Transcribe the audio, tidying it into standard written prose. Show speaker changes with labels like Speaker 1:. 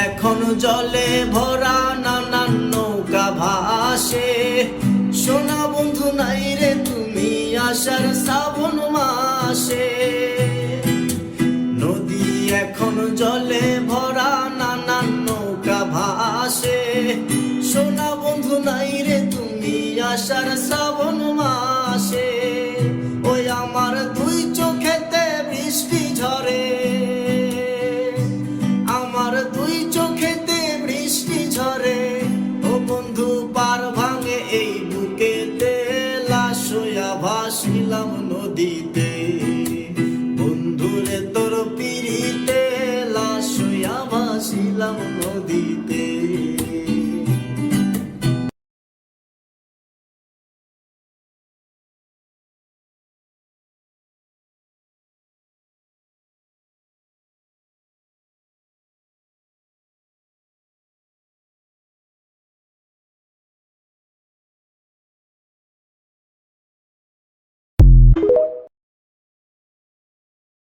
Speaker 1: এখন জলে ভরা নানান নৌকা ভাসে। সোনা বন্ধু নাই রে তুমি আসার শ্রাবণ মাসে। নদী এখন জলে ভরা নানান নৌকা ভাসে। সোনা বন্ধু নাই রে তুমি আসার শ্রাবণ মাসে। ওই আমার দুই চোখেতে বৃষ্টি ঝরে, আমার দুই চোখেতে বৃষ্টি ঝরে। ও বন্ধু পার ভাঙে এই বুকেতে, লাশ হইয়া ভাসিলাম নদীতে। বন্ধুরে তোর পিড়িতে, লাশ হইয়া ভাসিলাম নদীতে।